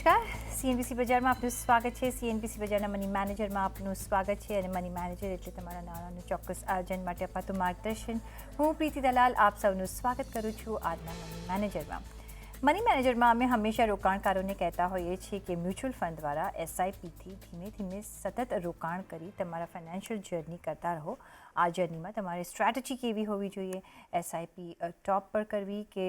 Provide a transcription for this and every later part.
નમસ્કાર, સીએનબીસી બજારમાં આપનું સ્વાગત છે. સીએનબીસી બજારના મની મેનેજરમાં આપનું સ્વાગત છે. અને મની મેનેજર એટલે તમારા નાણાંનું ચોક્કસ આયોજન માટે અપાતું માર્ગદર્શન. હું પ્રીતિ દલાલ આપ સૌનું સ્વાગત કરું છું આજના મની મેનેજરમાં. મની મેનેજરમાં અમે હંમેશા રોકાણકારોને કહેતા હોઈએ છીએ કે મ્યુચ્યુઅલ ફંડ દ્વારા એસઆઈપીથી ધીમે ધીમે સતત રોકાણ કરી તમારા ફાઇનાન્શિયલ જર્ની કરતા રહો. આ જર્નીમાં તમારી સ્ટ્રેટેજી કેવી હોવી જોઈએ, એસઆઈપી ટોપ પર કરવી કે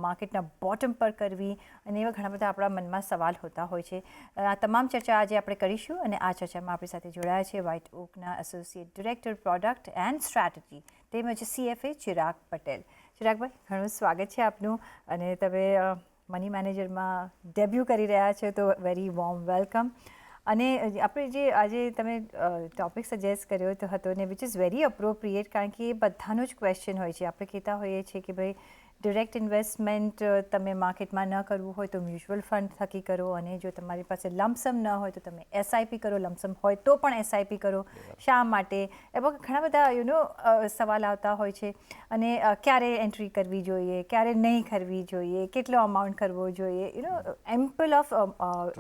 માર્કેટના બોટમ પર કરવી, અને એવા ઘણા બધા આપણા મનમાં સવાલ હોતા હોય છે. આ તમામ ચર્ચા આજે આપણે કરીશું. અને આ ચર્ચામાં આપણી સાથે જોડાયા છે વ્હાઇટ ઓકના associate director product and strategy તેમજ CFA ચિરાગ પટેલ. ચિરાગભાઈ, ઘણું સ્વાગત છે આપનું. અને તમે મની મેનેજરમાં ડેબ્યુ કરી રહ્યા છો તો વેરી વોર્મ વેલકમ. અને આપણે જે આજે તમે ટૉપિક સજેસ્ટ કર્યો તો હતો ને વિચ ઇઝ વેરી અપ્રોપ્રિએટ, કારણ કે એ બધાનો જ ક્વેશ્ચન હોય છે. આપણે કહેતા હોઈએ છીએ કે ભાઈ ડિરેક્ટ ઇન્વેસ્ટમેન્ટ તમે માર્કેટમાં ન કરવું હોય તો મ્યુચ્યુઅલ ફંડ થકી કરો, અને જો તમારી પાસે લમસમ ન હોય તો તમે એસઆઈપી કરો, લમસમ હોય તો પણ એસઆઈપી કરો. શા માટે? એવા ઘણા બધા સવાલ આવતા હોય છે. અને ક્યારે એન્ટ્રી કરવી જોઈએ, ક્યારે નહીં કરવી જોઈએ, કેટલો અમાઉન્ટ કરવો જોઈએ, એમ્પલ ઓફ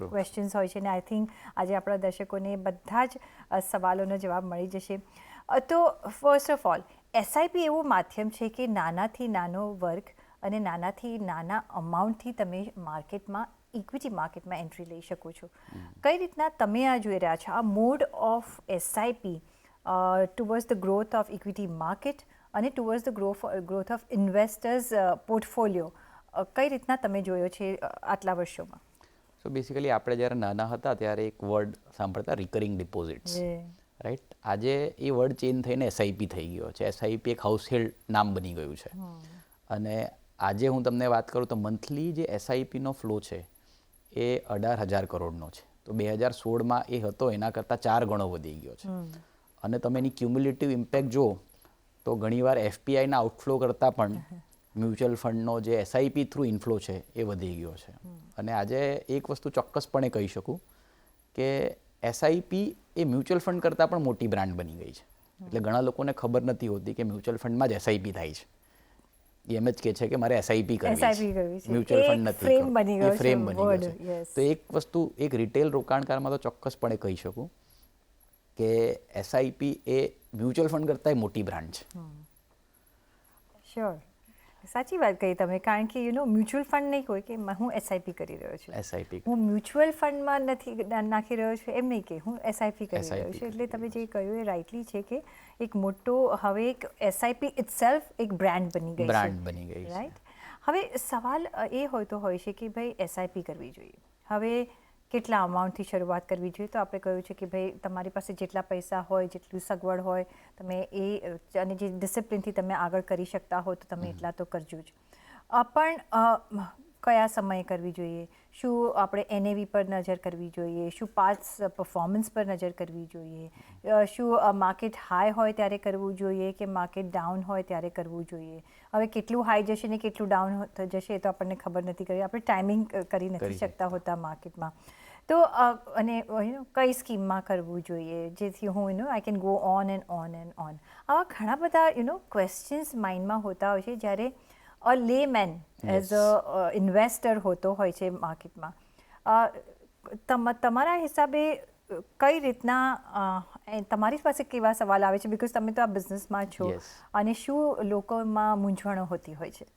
ક્વેશ્ચન્સ હોય છે. અને આઈ થિંક આજે આપણા દર્શકોને બધા જ સવાલોનો જવાબ મળી જશે. તો ફર્સ્ટ ઓફ ઓલ, એસઆઈપી એવું માધ્યમ છે કે નાનાથી નાનો વર્ગ અને નાનાથી નાના અમાઉન્ટથી તમે માર્કેટમાં ઇક્વિટી માર્કેટમાં એન્ટ્રી લઈ શકો છો. કઈ રીતના તમે આ જોઈ રહ્યા છો, આ mode of SIP towards the growth of equity market અને towards the growth of investors portfolio, કઈ રીતના તમે જોયો છે આટલા વર્ષોમાં? સો બેસિકલી આપણે જ્યારે નાના હતા ત્યારે એક વર્ડ સાંભળતા, રિકરિંગ ડિપોઝિટ્સ, રાઈટ? આજે એ વર્ડ ચેન્જ થઈને એસઆઈપી થઈ ગયો છે. એસઆઈપી એક હાઉસહોલ્ડ નામ બની ગયું છે. અને આજે હું તમને વાત કરું તો મંથલી જે એસઆઈપીનો ફ્લો છે એ 18,000 કરોડનો છે. તો 2016માં એ હતો એના કરતાં 4 ગણો વધી ગયો છે. અને તમે એની ક્યુમ્યુલેટિવ ઇમ્પેક્ટ જુઓ તો ઘણીવાર એફપીઆઈના આઉટફ્લો કરતાં પણ મ્યુચ્યુઅલ ફંડનો જે એસઆઈપી થ્રુ ઇનફ્લો છે એ વધી ગયો છે. અને આજે એક વસ્તુ ચોક્કસપણે કહી શકું કે એસઆઈપી એ મ્યુચ્યુઅલ ફંડ કરતાં પણ મોટી બ્રાન્ડ બની ગઈ છે. એટલે ઘણા લોકોને ખબર નથી હોતી કે મ્યુચ્યુઅલ ફંડમાં જ એસઆઈપી થાય છે. એમ જ કહે છે કે મારે એસઆઈપી કરવી છે, મ્યુચ્યુઅલ ફંડ નથી કરવું. એ ફ્રેમ બની ગયો છે. તો એક વસ્તુ એક રિટેલ રોકાણકારમાં તો ચોક્કસપણે કહી શકું કે એસઆઈપી એ મ્યુચ્યુઅલ ફંડ કરતાં મોટી બ્રાન્ડ છે. શ્યોર, સાચી વાત કહી તમે. કારણ કે મ્યુચ્યુઅલ ફંડ નહીં હોય કે હું એસઆઈપી કરી રહ્યો છું, એસઆઈપી હું મ્યુચ્યુઅલ ફંડમાં નથી નાખી રહ્યો છું એમ નહીં કે હું એસઆઈપી કરી રહ્યો છું. એટલે તમે જે કહ્યું એ રાઇટલી છે કે એક મોટો હવે એક એસઆઈપી ઇટસેલ્ફ એક બ્રાન્ડ બની ગઈ છે, રાઈટ? હવે સવાલ એ હોતો હોય છે કે ભાઈ એસઆઈપી કરવી જોઈએ, હવે કેટલા અમાઉન્ટથી શરૂઆત કરવી જોઈએ? તો આપણે કહ્યું છે કે ભાઈ તમારી પાસે જેટલા પૈસા હોય, જેટલું સગવડ હોય, તમે અને જે ડિસિપ્લિનથી તમે આગળ કરી શકતા હો તો તમે એટલા તો કરજો જ. પણ કયા સમયે કરવી જોઈએ? શું આપણે એનએવી પર નજર કરવી જોઈએ? શું પાસ્ટ પરફોર્મન્સ પર નજર કરવી જોઈએ? શું માર્કેટ હાઈ હોય ત્યારે કરવું જોઈએ કે માર્કેટ ડાઉન હોય ત્યારે કરવું જોઈએ? હવે કેટલું હાઈ જશે ને કેટલું ડાઉન જશે એ તો આપણને ખબર નથી કરી, આપણે ટાઈમિંગ કરી નથી શકતા હોતા માર્કેટમાં. તો અને કઈ સ્કીમમાં કરવું જોઈએ જેથી હું I can go on and on and on. આવા ઘણા બધા ક્વેશ્ચન્સ માઇન્ડમાં હોતા હોય છે જ્યારે અ લેમેન એઝ અ ઇન્વેસ્ટર હોતો હોય છે માર્કેટમાં. તમારા હિસાબે કઈ રીતના તમારી પાસે કેવા સવાલ આવે છે? બિકોઝ તમે તો આ બિઝનેસમાં છો. અને શું લોકોમાં મૂંઝવણો હોતી હોય છે?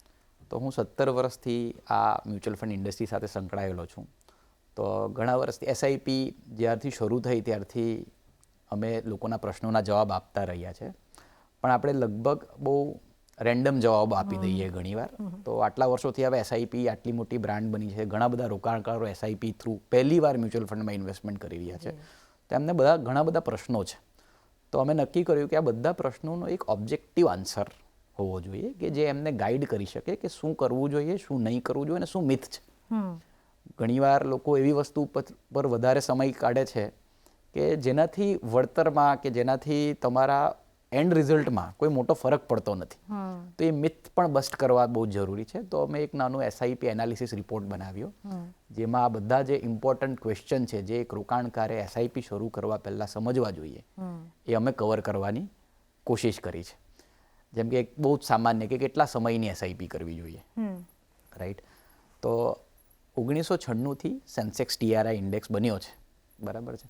તો હું 17 વર્ષથી આ મ્યુચ્યુઅલ ફંડ ઇન્ડસ્ટ્રી સાથે સંકળાયેલો છું. તો ઘણા વર્ષથી એસઆઈપી જ્યારથી શરૂ થઈ ત્યારથી અમે લોકોના પ્રશ્નોના જવાબ આપતા રહ્યા છે. પણ આપણે લગભગ બહુ રેન્ડમ જવાબ આપી દઈએ ઘણીવાર. તો આટલા વર્ષોથી હવે એસઆઈપી આટલી મોટી બ્રાન્ડ બની છે, ઘણા બધા રોકાણકારો એસઆઈપી થ્રુ પહેલીવાર મ્યુચ્યુઅલ ફંડમાં ઇન્વેસ્ટમેન્ટ કરી રહ્યા છે. તો એમને ઘણા બધા પ્રશ્નો છે. તો અમે નક્કી કર્યું કે આ બધા પ્રશ્નોનો એક ઓબ્જેક્ટિવ આન્સર હોવો જોઈએ કે જે એમને ગાઈડ કરી શકે કે શું કરવું જોઈએ, શું નહીં કરવું જોઈએ અને શું મિથ છે. ઘણીવાર લોકો એવી વસ્તુ પર વધારે સમય કાઢે છે કે જેનાથી વળતરમાં કે જેનાથી તમારા એન્ડ રિઝલ્ટમાં કોઈ મોટો ફરક પડતો નથી. તો એ મિથ પણ બસ્ટ કરવા બહુ જરૂરી છે. તો અમે એક નાનું એસઆઈપી એનાલિસિસ રિપોર્ટ બનાવ્યો જેમાં આ બધા જે ઇમ્પોર્ટન્ટ ક્વેશ્ચન છે જે એક રોકાણકારે એસઆઈપી શરૂ કરવા પહેલાં સમજવા જોઈએ એ અમે કવર કરવાની કોશિશ કરી છે. જેમ કે એક બહુ જ સામાન્ય કે કેટલા સમયની એસઆઈપી કરવી જોઈએ, રાઈટ? તો 1996થી સેન્સેક્સ TRI ઇન્ડેક્સ બન્યો છે, બરાબર છે,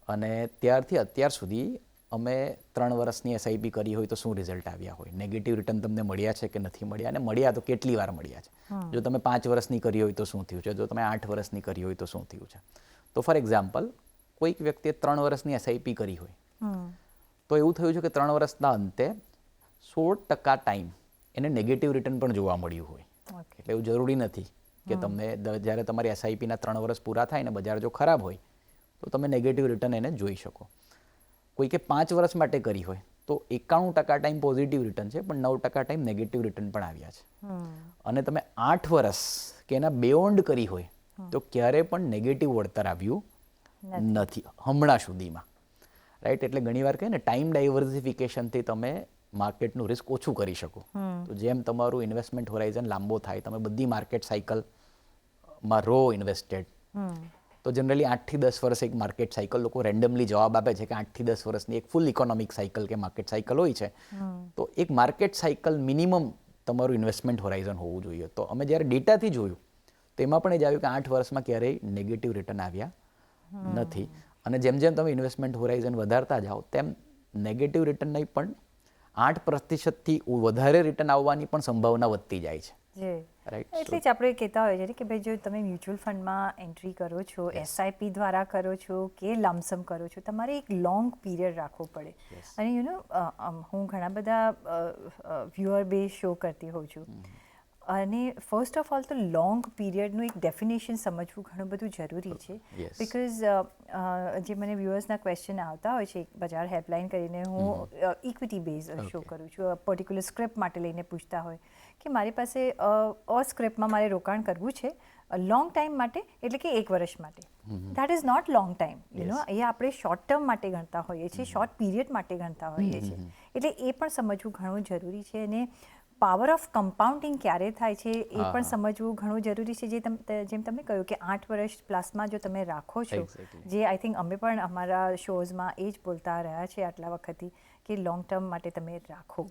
અને ત્યારથી અત્યાર સુધી અમે 3 વર્ષની SIP કરી હોય તો શું રિઝલ્ટ આવ્યા હોય, નેગેટિવ રિટર્ન તમને મળ્યા છે કે નથી મળ્યા, અને મળ્યા તો કેટલી વાર મળ્યા છે, જો તમે 5 વર્ષની કરી હોય તો શું થયું છે, જો તમે 8 વર્ષની કરી હોય તો શું થયું છે. તો ફોર એક્ઝામ્પલ કોઈક વ્યક્તિએ 3 વર્ષની SIP કરી હોય તો એવું થયું છે કે 3 વર્ષના અંતે 16% ટાઈમ એને નેગેટિવ રિટર્ન પણ જોવા મળ્યું હોય. એટલે એવું જરૂરી નથી કે તમે જ્યારે તમારી SIPના 3 વર્ષ પૂરા થાય ને બજાર જો ખરાબ હોય તો તમે નેગેટિવ રિટર્ન એને જોઈ શકો. કોઈકે 5 વર્ષ માટે કરી હોય તો 91% ટાઈમ પોઝિટિવ રિટર્ન છે, પણ 9% ટાઈમ નેગેટિવ રિટર્ન પણ આવ્યા છે. અને તમે 8 વર્ષ કે એના બેયોન્ડ કરી હોય તો ક્યારે પણ નેગેટિવ વળતર આવ્યું નથી હમણાં સુધીમાં, રાઈટ. એટલે ઘણીવાર કહે ને ટાઈમ ડાયવર્સિફિકેશનથી તમે માર્કેટનું રિસ્ક ઓછું કરી શકો. તો જેમ તમારું ઇન્વેસ્ટમેન્ટ હોરાઇઝન લાંબો થાય, તમે બધી માર્કેટ સાયકલમાં રહો ઇન્વેસ્ટેડ, તો જનરલી 8 થી 10 વર્ષ એક માર્કેટ સાયકલ, લોકો રેન્ડમલી જવાબ આપે છે કે 8 થી 10 વર્ષની એક ફૂલ ઇકોનોમિક સાયકલ કે માર્કેટ સાયકલ હોય છે. તો એક માર્કેટ સાયકલ મિનિમમ તમારું ઇન્વેસ્ટમેન્ટ હોરાઇઝન હોવું જોઈએ. તો અમે જ્યારે ડેટાથી જોયું તો એમાં પણ એ જ આવ્યું કે 8 વર્ષમાં ક્યારેય નેગેટિવ રિટર્ન આવ્યા નથી. અને જેમ જેમ તમે ઇન્વેસ્ટમેન્ટ હોરાઇઝન વધારતા જાઓ તેમ નેગેટિવ રિટર્ન નહીં પણ 8%થી વધારે રિટર્ન આવવાની પણ સંભાવના વધતી જાય છે. એટલે જ આપણે કહેતા હોય છે કે ભાઈ જો તમે મ્યુચ્યુઅલ ફંડમાં એન્ટ્રી કરો છો, SIP દ્વારા કરો છો કે લમસમ કરો છો, તમારે એક લોંગ પીરિયડ રાખવો પડે. અને હું ઘણા બધા વ્યુઅર બેઝ શો કરતી હોઉં છું, અને ફર્સ્ટ ઓફ ઓલ તો લોંગ પીરિયડનું એક ડેફિનેશન સમજવું ઘણું બધું જરૂરી છે. બિકોઝ જે મને વ્યુઅર્સના ક્વેશ્ચન આવતા હોય છે, બજાર હેલ્પલાઇન કરીને હું ઇક્વિટી બેઝ શો કરું છું, પર્ટિક્યુલર સ્ક્રિપ્ટ માટે લઈને પૂછતા હોય કે મારી પાસે સ્ક્રિપ્ટમાં મારે રોકાણ કરવું છે લોંગ ટાઈમ માટે, એટલે કે 1 વર્ષ માટે. That is not long time, એ આપણે શોર્ટ ટર્મ માટે ગણતા હોઈએ છીએ, શોર્ટ પીરિયડ માટે ગણતા હોઈએ છીએ. એટલે એ પણ સમજવું ઘણું જરૂરી છે. અને પાવર ઓફ કમ્પાઉન્ડિંગ ક્યારે થાય છે એ પણ સમજવું ઘણું જરૂરી છે. જેમ તમે કહ્યું કે 8 વર્ષ પ્લસમાં જો તમે રાખો છો, જે આઈ થિંક અમે પણ અમારા શોઝમાં એ જ બોલતા રહ્યા છે આટલા વખતથી કે લોંગ ટર્મ માટે તમે રાખો.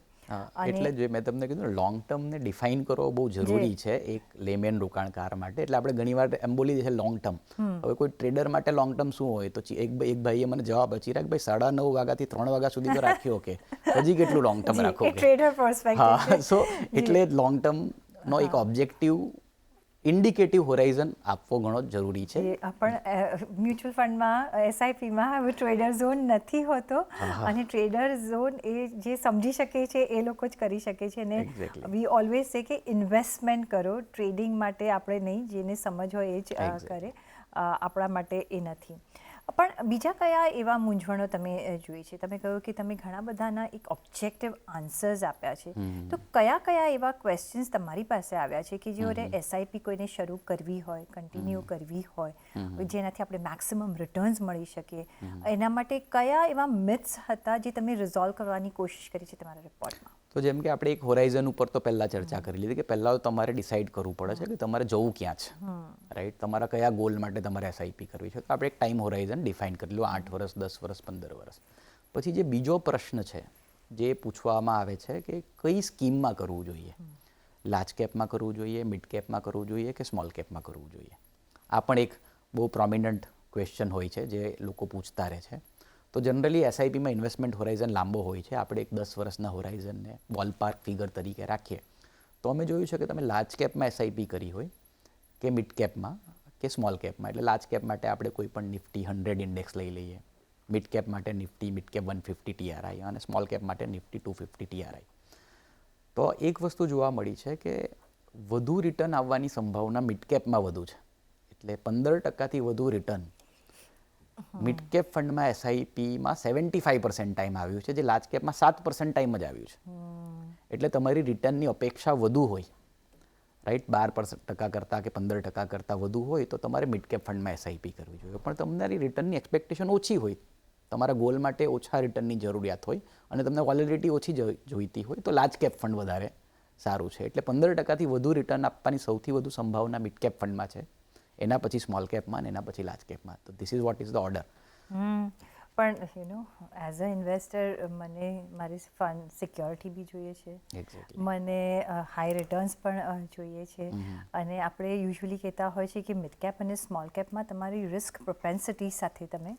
એટલે જ મેં તમને કીધું લોંગ ટર્મને ડિફાઇન કરવો બહુ જરૂરી છે એક લેમેન રોકાણકાર માટે. એટલે આપણે ઘણીવાર એમ બોલી દઈએ છે લોંગ ટર્મ. હવે કોઈ ટ્રેડર માટે લોંગ ટર્મ શું હોય, તો એક ભાઈએ મને જવાબ આપ્યો, ચિરાગભાઈ 9:30 વાગ્યાથી 3 વાગ્યા સુધી તો રાખ્યો કે હજી કેટલું લોંગ ટર્મ રાખો કે. Trader perspective. હા, સો એટલે લોંગ ટર્મનો એક ઓબ્જેક્ટિવ ઇન્ડિકેટિવ હોરાઇઝન આપવો ઘણો જરૂરી છે. પણ મ્યુચ્યુઅલ ફંડમાં SIPમાં હવે ટ્રેડર ઝોન નથી હોતો, અને ટ્રેડર ઝોન એ જે સમજી શકે છે એ લોકો જ કરી શકે છે. અને વી ઓલવેઝ સે કે ઇન્વેસ્ટમેન્ટ કરો, ટ્રેડિંગ માટે આપણે નહીં, જેને સમજ હોય એ જ કરે, આપણા માટે એ નથી. પણ બીજા કયા એવા મૂંઝવણો તમે જોઈ છે? તમે કહ્યું કે તમે ઘણા બધાના એક ઓબ્જેક્ટિવ આન્સર્સ આપ્યા છે, તો કયા એવા ક્વેશ્ચન્સ તમારી પાસે આવ્યા છે કે જે SIP કોઈને શરૂ કરવી હોય, કન્ટિન્યુ કરવી હોય, જેનાથી આપણે મેક્સિમમ રિટર્ન્સ મળી શકે, એના માટે કયા એવા મિથ્સ હતા જે તમે રિઝોલ્વ કરવાની કોશિશ કરી છે તમારા રિપોર્ટમાં? તો જેમ કે આપણે એક હોરાઇઝન ઉપર તો પહેલાં ચર્ચા કરી લીધી કે પહેલાં તો તમારે ડિસાઇડ કરવું પડે છે કે તમારે જવું ક્યાં છે, રાઈટ. તમારા કયા ગોલ માટે તમારે SIP કરવી છે. તો આપણે એક ટાઈમ હોરાઇઝન ડિફાઇન કરી લો, 8 વર્ષ, 10 વર્ષ, 15 વર્ષ. પછી જે બીજો પ્રશ્ન છે જે પૂછવામાં આવે છે કે કઈ સ્કીમમાં કરવું જોઈએ, લાર્જ કેપમાં કરવું જોઈએ, મિડ કેપમાં કરવું જોઈએ કે સ્મોલ કેપમાં કરવું જોઈએ. આ પણ એક બહુ પ્રોમિનન્ટ ક્વેશ્ચન હોય છે જે લોકો પૂછતા રહે છે. તો જનરલી SIPમાં ઇન્વેસ્ટમેન્ટ હોરાઇઝન લાંબો હોય છે. આપણે એક 10 વર્ષના હોરાઇઝનને બોલપાર્ક ફિગર તરીકે રાખીએ તો અમે જોયું છે કે તમે લાર્જ કેપમાં SIP કરી હોય કે મિડ કેપમાં કે સ્મોલ કેપમાં, એટલે લાર્જ કેપ માટે આપણે કોઈ પણ નિફ્ટી 100 ઇન્ડેક્સ લઈ લઈએ, મિડ કેપ માટે નિફ્ટી મિડ કેપ 150 TRI અને સ્મોલ કેપ માટે નિફ્ટી 250 TRI. તો એક વસ્તુ જોવા મળી છે કે વધુ રિટર્ન આવવાની સંભાવના મિડ કેપમાં વધુ છે. એટલે 15%થી વધુ રિટર્ન મિડ કેપ ફંડમાં SIPમાં 75% ટાઈમ આવ્યું છે, જે લાર્જ કેપમાં 7% ટાઈમ જ આવ્યું છે. એટલે તમારી રિટર્નની અપેક્ષા વધુ હોય, રાઈટ, 12% કરતાં કે 15% કરતાં વધુ હોય તો તમારે મિડ કેપ ફંડમાં SIP કરવી જોઈએ. પણ તમારી રિટર્નની એક્સપેક્ટેશન ઓછી હોય, તમારા ગોલ માટે ઓછા રિટર્નની જરૂરિયાત હોય અને તમને વોલેટિલિટી ઓછી જોઈતી હોય તો લાર્જ કેપ ફંડ વધારે સારું છે. એટલે 15%થી વધુ રિટર્ન આપવાની સૌથી વધુ સંભાવના મિડ કેપ ફંડમાં છે, એના પછી સ્મોલ કેપમાં અને એના પછી લાર્જ કેપમાં. તો this is what is the order. પણ એઝ અ ઇન્વેસ્ટર મને મારી ફંડ સિક્યોરિટી બી જોઈએ છે, એક્ઝેક્ટલી. મને હાઈ રિટર્ન્સ પણ જોઈએ છે. અને આપણે યુઝ્યુઅલી કહેતા હોય છે કે મિડ કેપ અને સ્મોલ કેપમાં તમારી રિસ્ક પ્રોપેન્સિટી સાથે તમે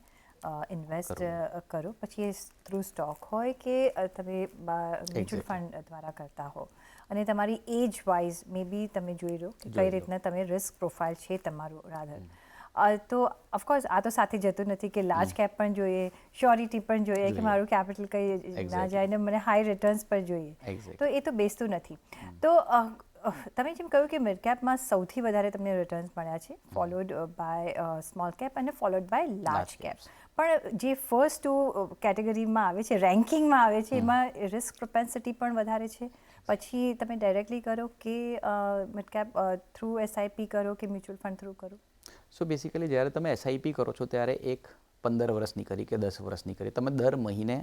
ઇન્વેસ્ટ કરો, પછી એ થ્રુ સ્ટોક હોય કે તમે મ્યુચ્યુઅલ ફંડ દ્વારા કરતા હો. અને તમારી એજ વાઇઝ મે બી તમે જોઈ લો કે કઈ રીતના તમે રિસ્ક પ્રોફાઇલ છે તમારું રાધર. તો ઓફકોર્સ આ તો સાથે જતું નથી કે લાર્જ કેપ પણ જોઈએ, શ્યોરિટી પણ જોઈએ કે મારું કેપિટલ કંઈ ના જાય ને મને હાઈ રિટર્ન્સ પણ જોઈએ. તો એ તો બેસતું નથી. તો તમે જેમ કહ્યું કે મિડ કેપમાં સૌથી વધારે તમને રિટર્ન્સ મળ્યા છે, ફોલોડ બાય સ્મોલ કેપ અને ફોલોડ બાય લાર્જ કેપ. પણ જે ફર્સ્ટ ટુ કેટેગરીમાં આવે છે, રેન્કિંગમાં આવે છે, એમાં રિસ્ક પ્રોપેન્સિટી પણ વધારે છે. પછી તમે ડાયરેક્ટલી કરો કે મિડ કેપ થ્રુ SIP કરો કે મ્યુચ્યુઅલ ફંડ થ્રુ કરો? સો બેસિકલી જ્યારે તમે SIP કરો છો ત્યારે એક 15 વર્ષની કરી કે 10 વર્ષની કરી તમે દર મહિને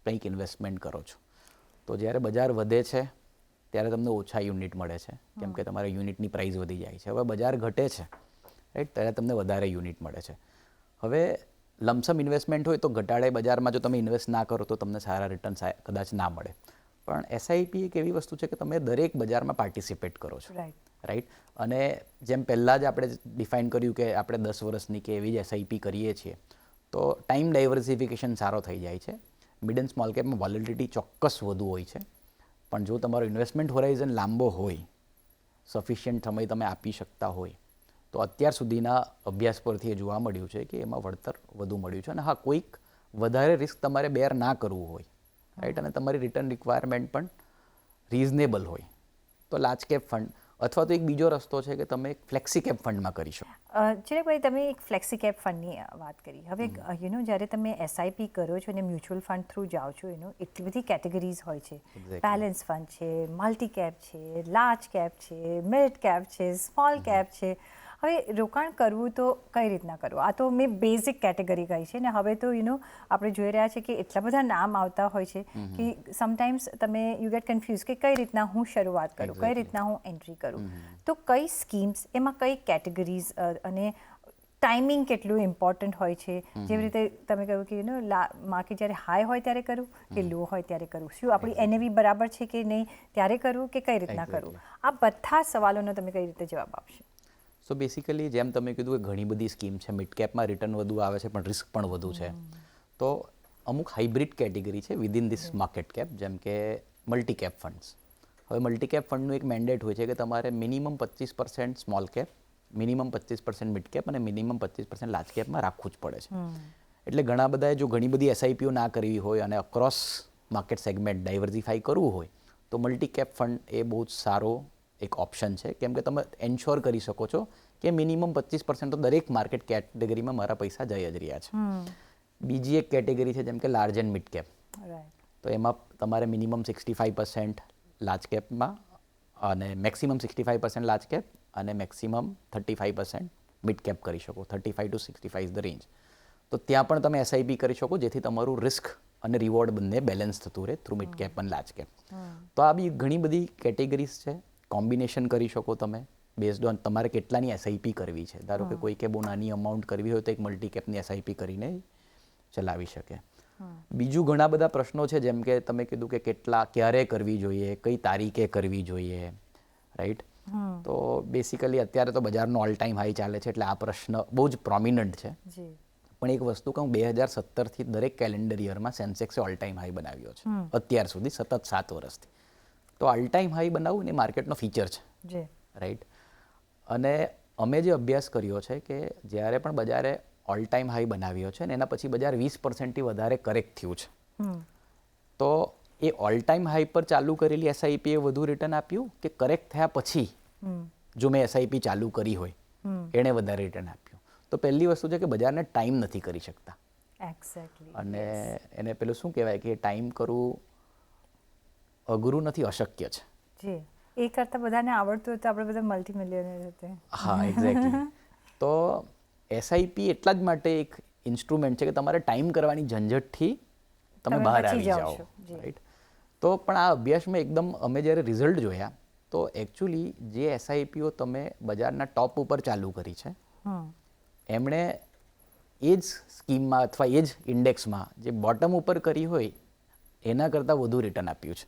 કંઈક ઇન્વેસ્ટમેન્ટ કરો છો. તો જ્યારે બજાર વધે છે ત્યારે તમને ઓછા યુનિટ મળે છે, કેમ કે તમારા યુનિટની પ્રાઇસ વધી જાય છે. હવે બજાર ઘટે છે રાઈટ, ત્યારે તમને વધારે યુનિટ મળે છે. હવે લમસમ ઇન્વેસ્ટમેન્ટ હોય તો ઘટાડે બજારમાં જો તમે ઇન્વેસ્ટ ના કરો તો તમને સારા રિટર્ન્સ કદાચ ના મળે. પણ SIP એક એવી વસ્તુ છે કે તમે દરેક બજારમાં પાર્ટિસિપેટ કરો છો, રાઈટ. અને જેમ પહેલાં જ આપણે ડિફાઇન કર્યું કે આપણે 10 વર્ષની કે એવી જ SIP કરીએ છીએ, તો ટાઈમ ડાયવર્સિફિકેશન સારો થઈ જાય છે. મિડ એન્ડ સ્મોલ કેપમાં વોલેટિલિટી ચોક્કસ વધુ હોય છે, પણ જો તમારો ઇન્વેસ્ટમેન્ટ હોરાઇઝન લાંબો હોય, સફિશિયન્ટ સમય તમે આપી શકતા હોય, તો અત્યાર સુધીના અભ્યાસ પરથી એ જોવા મળ્યું છે કે એમાં વળતર વધુ મળ્યું છે. અને હા, કોઈક વધારે રિસ્ક તમારે બેર ના કરવું હોય, રાઈટ, અને તમારી રિટર્ન રિક્વાયરમેન્ટ પણ રિઝનેબલ હોય, તો લાર્જ કેપ ફંડ અથવા તો એક બીજો રસ્તો છે કે તમે એક ફ્લેક્સી કેપ ફંડમાં કરી શકો. ચિરાગભાઈ, તમે એક ફ્લેક્સી કેપ ફંડની વાત કરી. હવે જ્યારે તમે SIP કરો છો અને મ્યુચ્યુઅલ ફંડ થ્રુ જાઓ છો, એટલી બધી કેટેગરીઝ હોય છે. બેલેન્સ ફંડ છે, મલ્ટી કેપ છે, લાર્જ કેપ છે, મિડ કેપ છે, સ્મોલ કેપ છે. હવે રોકાણ કરવું તો કઈ રીતના કરવું? આ તો મેં બેઝિક કેટેગરી કહી છે ને. હવે તો આપણે જોઈ રહ્યા છીએ કે એટલા બધા નામ આવતા હોય છે કે સમટાઈમ્સ તમે યુ ગેટ કન્ફ્યુઝ કે કઈ રીતના હું શરૂઆત કરું, કઈ રીતના હું એન્ટ્રી કરું. તો કઈ સ્કીમ્સ, એમાં કઈ કેટેગરીઝ અને ટાઈમિંગ કેટલું ઇમ્પોર્ટન્ટ હોય છે? જેવી રીતે તમે કહ્યું કે માર્કેટ જ્યારે હાઈ હોય ત્યારે કરું કે લો હોય ત્યારે કરું, શું આપણી NAV બરાબર છે કે નહીં ત્યારે કરવું કે કઈ રીતના કરવું? આ બધા સવાલોનો તમે કઈ રીતે જવાબ આપશો? સો બેસિકલી જેમ તમે કીધું કે ઘણી બધી સ્કીમ છે, મિડ કેપમાં રિટર્ન વધુ આવે છે પણ રિસ્ક પણ વધુ છે. તો અમુક હાઇબ્રિડ કેટેગરી છે વિધિન ધીસ માર્કેટ કેપ, જેમ કે મલ્ટી કેપ ફંડ્સ. હવે મલ્ટી કેપ ફંડનું એક મેન્ડેટ હોય છે કે તમારે minimum 25% small cap, minimum 25% mid cap અને મિનિમમ 25% લાર્જ કેપમાં રાખવું જ પડે છે. એટલે ઘણા બધાએ જો ઘણી બધી SIPઓ ના કરવી હોય અને અક્રોસ માર્કેટ સેગમેન્ટ ડાયવર્સિફાઈ કરવું હોય, તો મલ્ટી કેપ ફંડ એ બહુ જ સારો એક ઓપ્શન છે, કેમ કે તમે એન્શ્યોર કરી શકો છો કે મિનિમમ 25% તો દરેક માર્કેટ કેટેગરીમાં મારા પૈસા જઈ જ રહ્યા છે. બીજી એક કેટેગરી છે જેમ કે લાર્જ એન્ડ મિડ કેપ. તો એમાં તમારે મિનિમમ 65% લાર્જ કેપમાં અને મેક્સિમમ 65% લાર્જ કેપ અને મેક્સિમમ 35% મિડ કેપ કરી શકો. 35 to 65 ઇઝ ધ રેન્જ. તો ત્યાં પણ તમે SIP કરી શકો, જેથી તમારું રિસ્ક અને રિવોર્ડ બંને બેલેન્સ થતું રહે થ્રુ મિડ કેપ અને લાર્જ કેપ. તો આ બી ઘણી બધી કેટેગરીઝ છે. કોમ્બિનેશન કરી શકો તમે બેઝડ ઓન તમારે કેટલાની SIP કરવી છે. ધારો કે કોઈ કે બહુ નાની અમાઉન્ટ કરવી હોય તો એક મલ્ટી કેપની SIP કરીને ચલાવી શકે. બીજું ઘણા બધા પ્રશ્નો છે, જેમ કે તમે કીધું કે ક્યારે કરવી જોઈએ, કઈ તારીખે કરવી જોઈએ, રાઈટ. તો બેસિકલી અત્યારે તો બજારનો ઓલ ટાઈમ હાઈ ચાલે છે, એટલે આ પ્રશ્ન બહુ જ પ્રોમિનન્ટ છે. પણ એક વસ્તુ કહું, 2017થી દરેક કેલેન્ડર યરમાં સેન્સેક્સે ઓલ ટાઈમ હાઈ બનાવ્યો છે અત્યાર સુધી, સતત 7 વર્ષથી. તો ઓલ ટાઈમ હાઈ બનાવવું એ માર્કેટનો ફીચર છે, રાઈટ. અને અમે જે અભ્યાસ કર્યો છે કે જ્યારે પણ બજારે ઓલ ટાઈમ હાઈ બનાવ્યો છે ને એના પછી બજાર 20%થી વધારે કરેક્ટ થયું છે, તો એ ઓલ ટાઈમ હાઈ પર ચાલુ કરેલી SIP એ વધુ રિટર્ન આપ્યું કે કરેક્ટ થયા પછી જો મેં SIP ચાલુ કરી હોય એણે વધારે રિટર્ન આપ્યું? તો પહેલી વસ્તુ છે કે બજારને ટાઈમ નથી કરી શકતા. અને એને પેલું શું કહેવાય કે ટાઈમ કરવું અઘરું નથી, અશક્ય છે. એ કરતાં બધાને આવડતું હોય તો આપણે બધા મલ્ટી મિલિયનર હતા. હા, એક્ઝેક્ટલી. તો SIP એટલા જ માટે એક ઇન્સ્ટ્રુમેન્ટ છે કે તમારે ટાઈમ કરવાની ઝંઝટથી તમે બહાર આવી જાઓ, રાઈટ. તો પણ આ અભ્યાસમાં એકદમ અમે જ્યારે રિઝલ્ટ જોયા તો એકચ્યુઅલી જે SIPઓ તમે બજારના ટોપ ઉપર ચાલુ કરી છે, એમણે એ જ સ્કીમમાં અથવા એ જ ઇન્ડેક્સમાં જે બોટમ ઉપર કરી હોય એના કરતાં વધુ રિટર્ન આપ્યું છે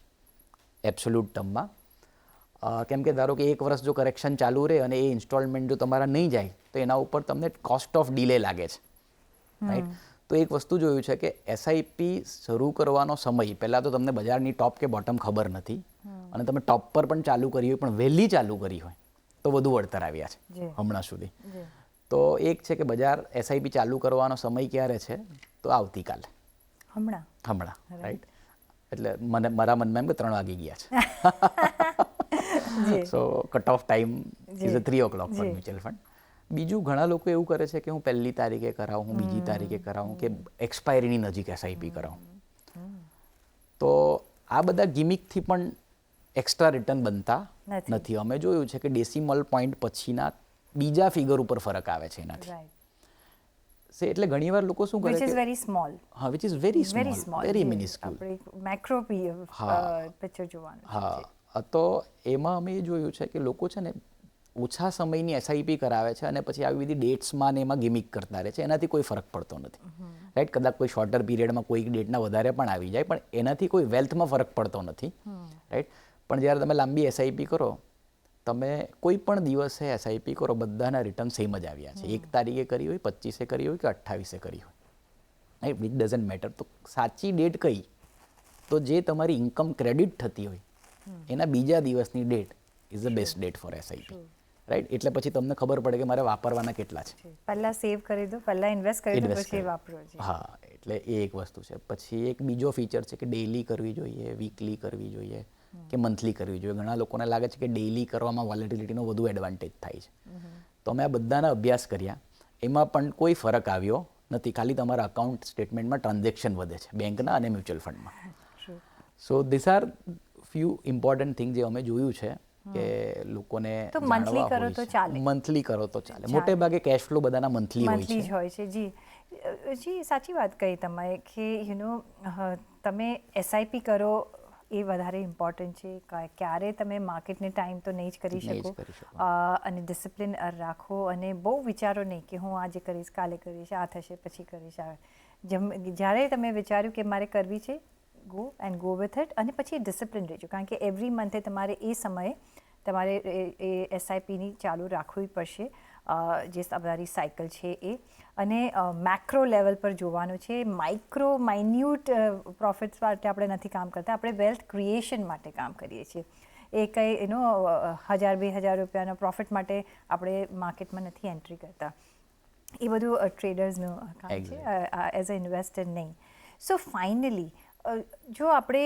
એબ્સોલ્યુટ ટર્મમાં. કેમ કે ધારો કે એક વર્ષ જો કરેક્શન ચાલુ રહે અને એ ઇન્સ્ટોલમેન્ટ જો તમારા નહીં જાય તો એના ઉપર તમને કોસ્ટ ઓફ ડિલે લાગે છે, રાઈટ. તો એક વસ્તુ જોયું છે કે એસઆઈપી શરૂ કરવાનો સમય પહેલાં તો તમને બજારની ટોપ કે બોટમ ખબર નથી અને તમે ટોપ પર પણ ચાલુ કરી હોય પણ વહેલી ચાલુ કરી હોય તો વધુ વળતર આવ્યા છે હમણાં સુધી. તો એક છે કે બજાર એસઆઈપી ચાલુ કરવાનો સમય ક્યારે છે તો આવતીકાલે, હમણાં રાઈટ. એટલે મારા મનમાં એમ કે 3 વાગી ગયા છે. So cut off time is 3 o'clock for mutual fund. બીજું ઘણા લોકો એવું કરે છે કે હું 1લી તારીખે કરાવું, હું 2જી તારીખે કરાવું કે એક્સપાયરીની નજીક એસઆઈપી કરાવું. તો આ બધા ગિમિકથી પણ એક્સ્ટ્રા રિટર્ન બનતા નથી. અમે જોયું છે કે ડેસિમલ પોઈન્ટ પછીના બીજા ફિગર ઉપર ફરક આવે છે એનાથી. એટલે ઘણીવાર લોકો શું કરે which is very small. હા, which is very small, very minuscule. આપણે મેક્રો પિક્ચર જોવાનું છે. હા, તો એમાં અમે એ જોયું છે કે લોકો છે ને ઓછા સમયની એસઆઈપી કરાવે છે અને પછી આવી બધી ડેટ્સમાં ને એમાં ગિમિક કરતા રહે છે. એનાથી કોઈ ફરક પડતો નથી, રાઈટ. કદાચ કોઈ શોર્ટર પીરિયડમાં કોઈ ડેટના વધારે પણ આવી જાય પણ એનાથી કોઈ વેલ્થમાં ફરક પડતો નથી, રાઈટ. પણ જ્યારે તમે લાંબી એસઆઈપી કરો, તમે કોઈ પણ દિવસે એસઆઈપી કરો, બધાના રિટર્ન સેમ જ આવ્યા છે. 1 તારીખે કરી હોય, 25એ કરી હોય કે 28એ કરી હોય, રાઈટ. It doesn't matter. તો સાચી ડેટ કઈ? તો જે તમારી ઇન્કમ ક્રેડિટ થતી હોય એના બીજા દિવસની that is the best date four SIP, right. એટલે પછી તમને ખબર પડે કે મારે વાપરવાના કેટલા છે. પહેલા સેવ કરી દો, પહેલા ઇન્વેસ્ટ કરી દો, પછી વાપરો. હા, એટલે એ એક વસ્તુ છે. પછી એક બીજો ફીચર છે કે ડેઈલી કરવી જોઈએ, વીકલી કરવી જોઈએ કે મંથલી કરવી જોઈએ. ઘણા લોકોને લાગે છે કે ડેઈલી કરવામાં વોલેટિલિટીનો વધુ એડવાન્ટેજ થાય છે. તો અમે આ બધાના અભ્યાસ કર્યા, એમાં પણ કોઈ ફરક આવ્યો નથી. ખાલી તમારા અકાઉન્ટ સ્ટેટમેન્ટમાં ટ્રાન્ઝેક્શન વધે છે બેંકના અને મ્યુચ્યુઅલ ફંડમાં. So these are few important thing જે અમે જોયું છે કે લોકોને મંથલી કરો તો ચાલે. મંથલી કરો તો ચાલે. મોટે ભાગે કેશ ફ્લો બધાના મંથલી હોય છે. જી, સાચી વાત કહી તમે કે તમે એસઆઈપી કરો એ વધારે ઇમ્પોર્ટન્ટ છે. ક્યારે તમે માર્કેટને ટાઈમ તો નહીં જ કરી શકો અને ડિસિપ્લિન રાખો અને બહુ વિચારો નહીં કે હું આજે કરીશ, કાલે કરીશ, આ થશે પછી કરીશ. જ્યારે તમે વિચાર્યું કે મારે કરવી છે, ગો વિથ ઇટ અને પછી ડિસિપ્લિન રહેજો. કારણ કે એવરી મંથે તમારે એ સમયે તમારે એ એસઆઈપીની ચાલુ રાખવી પડશે, જે તમારી સાયકલ છે એ. અને મેક્રો લેવલ પર જોવાનું છે. માઇન્યુટ પ્રોફિટ્સ માટે આપણે નથી કામ કરતા, આપણે વેલ્થ ક્રિએશન માટે કામ કરીએ છીએ. એ કંઈ 1000-2000 રૂપિયાનો પ્રોફિટ માટે આપણે માર્કેટમાં નથી એન્ટ્રી કરતા. એ બધું ટ્રેડર્સનું કામ છે, એઝ અ ઇન્વેસ્ટર નહીં. સો ફાઇનલી જો આપણે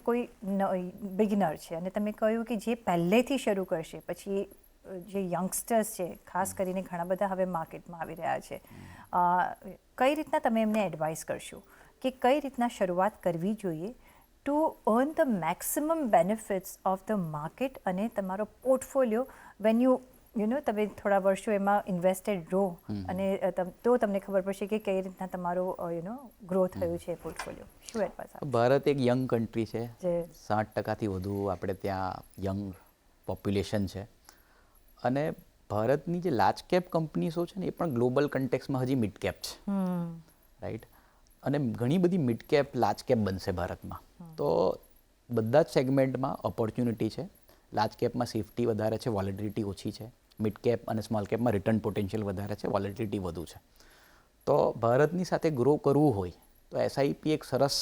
કોઈ બિગિનર છે અને તમે કહ્યું કે જે પહેલેથી શરૂ કરશે, પછી જે યંગસ્ટર્સ છે ખાસ કરીને ઘણા બધા હવે માર્કેટમાં આવી રહ્યા છે, કઈ રીતના તમે એમને એડવાઇસ કરશો કે કઈ રીતના શરૂઆત કરવી જોઈએ to earn the maximum benefits of the market અને તમારો પોર્ટફોલિયો વેન તમે થોડા વર્ષો એમાં ઇન્વેસ્ટેડ રહો અને તો તમને ખબર પડશે કે કઈ રીતના તમારો ગ્રો થયું છે પોર્ટફોલિયો. શું એડવાઇસ? ભારત એક યંગ કન્ટ્રી છે. 60%થી વધુ આપણે ત્યાં યંગ પોપ્યુલેશન છે અને ભારતની જે લાર્જ કેપ કંપનીઝો છે ને એ પણ ગ્લોબલ કન્ટેક્સમાં હજી મિડ કેપ છે, રાઈટ. અને ઘણી બધી મિડ કેપ લાર્જ કેપ બનશે ભારતમાં. તો બધા જ સેગમેન્ટમાં ઓપોર્ચ્યુનિટી છે. લાર્જ કેપમાં સેફટી વધારે છે, વોલેટિલિટી ઓછી છે. મિડ કેપ અને સ્મોલ કેપમાં રિટર્ન પોટેન્શિયલ વધારે છે, વોલેટિલિટી વધુ છે. તો ભારતની સાથે ગ્રો કરવું હોય તો એસઆઈપી એક સરસ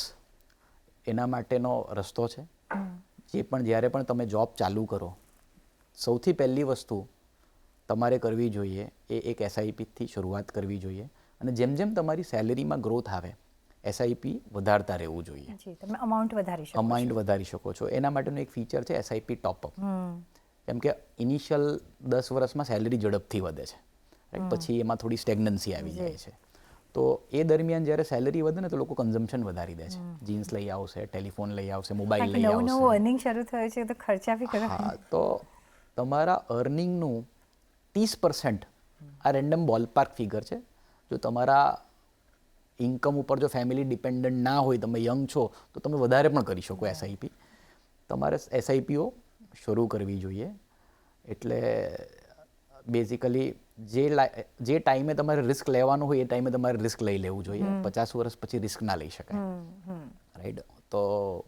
એના માટેનો રસ્તો છે. જ્યારે પણ તમે જોબ ચાલુ કરો, સૌથી પહેલી વસ્તુ તમારે કરવી જોઈએ એ એક એસઆઈપીથી શરૂઆત કરવી જોઈએ અને જેમ જેમ તમારી સેલેરીમાં ગ્રોથ આવે એસઆઈપી વધારતા રહેવું જોઈએ. તમે અમાઉન્ટ વધારી શકો છો. એના માટેનું એક ફીચર છે એસઆઈપી ટોપઅપ. કેમ કે ઇનિશિયલ 10 વર્ષમાં સેલેરી ઝડપથી વધે છે, રાઈટ. પછી એમાં થોડી સ્ટેગ્નન્સી આવી જાય છે. તો એ દરમિયાન જ્યારે સેલેરી વધે ને તો લોકો કન્ઝમ્પશન વધારી દે છે. જીન્સ લઈ આવશે, ટેલિફોન લઈ આવશે, મોબાઈલ લઈ આવશે. નવું અર્નિંગ શરૂ થયું છે તો ખર્ચા બી કરો. હા, તો તમારા અર્નિંગનું 30% આ રેન્ડમ બોલપાર્ક ફિગર છે. જો તમારા ઇન્કમ ઉપર જો ફેમિલી ડિપેન્ડન્ટ ના હોય, તમે યંગ છો તો તમે વધારે પણ કરી શકો એસઆઈપી. તમારે એસઆઈપીઓ શરૂ કરવી જોઈએ. એટલે બેઝિકલી જે ટાઈમે તમારે રિસ્ક લેવાનું હોય એ ટાઈમે તમારે રિસ્ક લઈ લેવું જોઈએ. 50 વર્ષ પછી રિસ્ક ના લઈ શકાય, રાઈટ? તો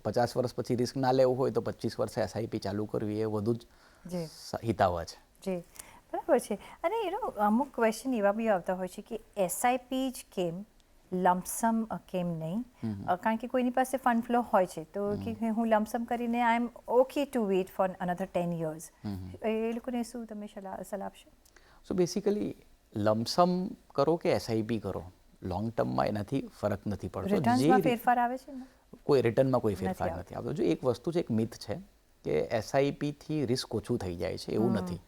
50 વર્ષ પછી રિસ્ક ના લેવું હોય તો 25 વર્ષે એસઆઈપી ચાલુ કરવી એ વધુ જ હિતાવહ છે. જી, બરાબર છે. અને અમુક ક્વેશ્ચન એવા બી આવતા હોય છે કે એસઆઈપી જ કેમ, લમસમ કેમ નહીં? કારણ કે કોઈની પાસે ફંડ ફ્લો હોય છે તો કે હું લમસમ કરીને I am okay to wait for another 10 years. એ લોકોને શું તમે સલાહ આપશો? સો બેસિકલી લમસમ કરો કે એસઆઈપી કરો, લોંગ ટર્મમાં એનાથી ફરક નથી પડતો. રિટર્ન્સમાં ફેરફાર આવે છે ને? કોઈ રિટર્નમાં કોઈ ફેરફાર નથી આવતો. જો એક વસ્તુ છે, એક મિથ છે કે એસઆઈપીથી રિસ્ક ઓછું થઈ જાય છે, એવું નથી.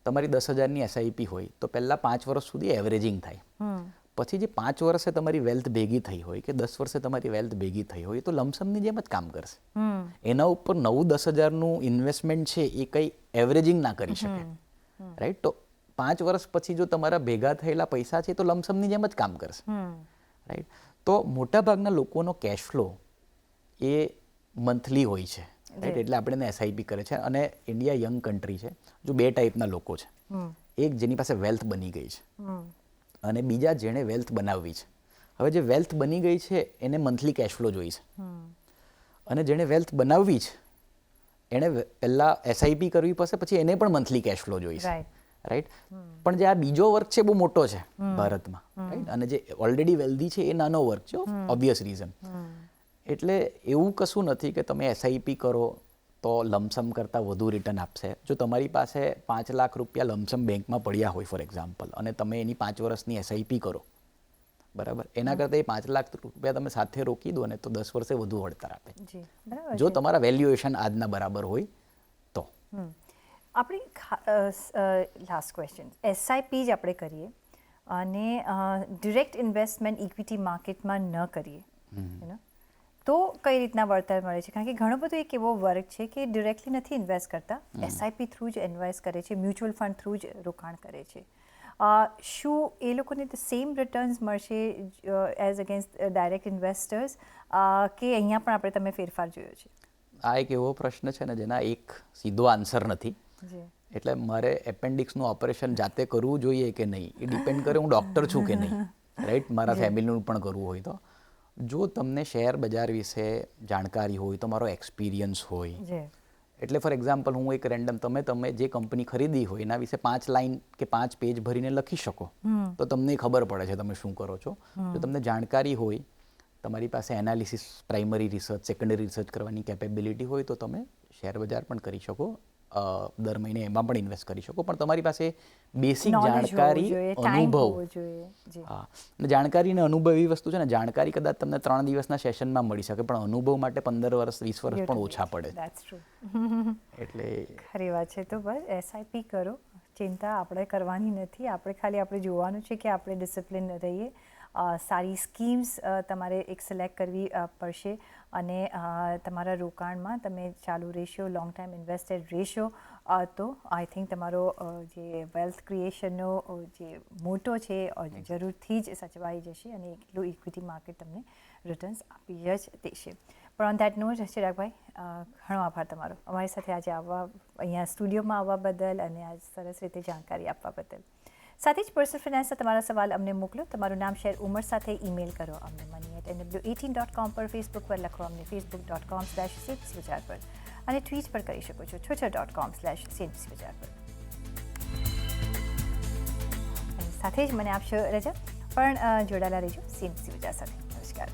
તમારી 10,000ની એસઆઈપી હોય તો પહેલાં 5 વર્ષ સુધી એવરેજિંગ થાય. પછી જે 5 વર્ષે તમારી વેલ્થ ભેગી થઈ હોય કે 10 વર્ષે તમારી વેલ્થ ભેગી થઈ હોય તો લમસમની જેમ જ કામ કરશે. એના ઉપર 9-10,000નું ઇન્વેસ્ટમેન્ટ છે એ કંઈ એવરેજિંગ ના કરી શકે, રાઈટ? તો 5 વર્ષ પછી જો તમારા ભેગા થયેલા પૈસા છે તો લમસમની જેમ જ કામ કરશે, રાઈટ? તો મોટાભાગના લોકોનો કેશ ફ્લો એ મંથલી હોય છે, રાઈટ? એટલે આપણે એને એસઆઈપી કરે છે. અને ઇન્ડિયા યંગ કન્ટ્રી છે. જો 2 ટાઈપના લોકો છે, એક જેની પાસે વેલ્થ બની ગઈ છે અને બીજા જેણે વેલ્થ બનાવવી છે. હવે જે વેલ્થ બની ગઈ છે એને મંથલી કેશ ફ્લો જોઈ છે, અને જેણે વેલ્થ બનાવવી છે એણે પહેલાં એસઆઈપી કરવી પડશે, પછી એને પણ મંથલી કેશ ફ્લો જોઈ છે, રાઈટ? પણ જે આ બીજો વર્ગ છે બહુ મોટો છે ભારતમાં, રાઈટ? અને જે ઓલરેડી વેલ્ધી છે એ નાનો વર્ગ છે, ઓબ્વિયસ રીઝન. એટલે એવું કશું નથી કે તમે એસઆઈપી કરો તો લમસમ કરતાં વધુ રિટર્ન આપશે. જો તમારી પાસે 5 લાખ રૂપિયા લમસમ બેંકમાં પડ્યા હોય ફોર એક્ઝામ્પલ, અને તમે એની 5 વર્ષની એસઆઈપી કરો, બરાબર, એના કરતાં એ 5 લાખ રૂપિયા તમે સાથે રોકી દો ને તો 10 વર્ષે વધુ વળતર આપે, જો તમારા વેલ્યુએશન આજના બરાબર હોય તો. આપણી લાસ્ટ ક્વેશ્ચન, એસઆઈપી જ આપણે કરીએ અને ડિરેક્ટ ઇન્વેસ્ટમેન્ટ ઇક્વિટી માર્કેટમાં ન કરીએ તો કઈ રીતના વળતર મળે છે? કારણ કે ઘણો બધો એક એવો વર્ગ છે કે ડિરેક્ટલી નથી ઇન્વેસ્ટ કરતા, એસઆઈપી થ્રુ જ ઇન્વેસ્ટ કરે છે, મ્યુચ્યુઅલ ફંડ થ્રુ જ રોકાણ કરે છે. શું એ લોકોને સેમ રિટર્ન્સ મળશે એઝ અગેન્સ્ટ ડાયરેક્ટ ઇન્વેસ્ટર્સ કે અહીંયા પણ આપણે તમે ફેરફાર જોયો છે? આ એક એવો પ્રશ્ન છે ને જેના એક સીધો આન્સર નથી. એટલે મારે એપેન્ડિક્સનું ઓપરેશન જાતે કરવું જોઈએ કે નહીં એ ડિપેન્ડ કરે હું ડૉક્ટર છું કે નહીં, રાઈટ? મારા ફેમિલીનું પણ કરવું હોય તો. જો તમને શેર બજાર વિશે જાણકારી હોય, તમારો એક્સપિરિયન્સ હોય, એટલે ફોર એક્ઝામ્પલ હું એક રેન્ડમ તમે જે કંપની ખરીદી હોય એના વિશે 5 લાઇન કે 5 પેજ ભરીને લખી શકો તો તમને ખબર પડે છે તમે શું કરો છો. જો તમને જાણકારી હોય, તમારી પાસે analysis, primary research, secondary research કરવાની કેપેબિલિટી હોય તો તમે શેર બજાર પણ કરી શકો, દર મહિને એમાં પણ ઇન્વેસ્ટ કરી શકો. પણ તમારી પાસે બેસિક જાણકારી, અનુભવ, હા, અને જાણકારી અને અનુભવ એવી વસ્તુ છે ને, જાણકારી કદાચ તમને 3 દિવસના સેશનમાં મળી શકે પણ અનુભવ માટે 15 વર્ષ 20 વર્ષ પણ ઓછા પડે. એટલે ખરી વાત છે. તો બસ એસઆઈપી કરો, ચિંતા આપણે કરવાની નથી. આપણે ખાલી આપણે જોવાનું છે કે આપણે ડિસિપ્લિન રહીએ. સારી સ્કીમ્સ તમારે એક સિલેક્ટ કરવી પડશે અને તમારા રોકાણમાં તમે ચાલુ રહેશો, લોંગ ટાઈમ ઇન્વેસ્ટેડ રહેશો તો આઈ થિંક તમારો જે વેલ્થ ક્રિએશનનો જે મોટો છે જરૂરથી જ સચવાઈ જશે અને એટલું ઇક્વિટી માર્કેટ તમને રિટર્ન્સ આપી જ દેશે. પણ ઓન દેટ નોટ, ચિરાગભાઈ, ઘણો આભાર તમારો અમારી સાથે આજે આવવા, અહીંયા સ્ટુડિયોમાં આવવા બદલ અને આ સરસ રીતે જાણકારી આપવા બદલ. સાથે જ પર્સનલ ફિનાન્સના તમારા સવાલ અમને મોકલો, તમારું નામ, શેર, ઉંમર સાથે ઈમેલ કરો અમને money@nw18.com પર, ફેસબુક પર લખો અમને facebook.com/CNBC પર અને ટ્વીટ પર કરી શકો છો twitter.com/CNBC પર. સાથે જ મને આપશો રજા, પણ જોડાયેલા રહેજો CNBC સાથે. નમસ્કાર.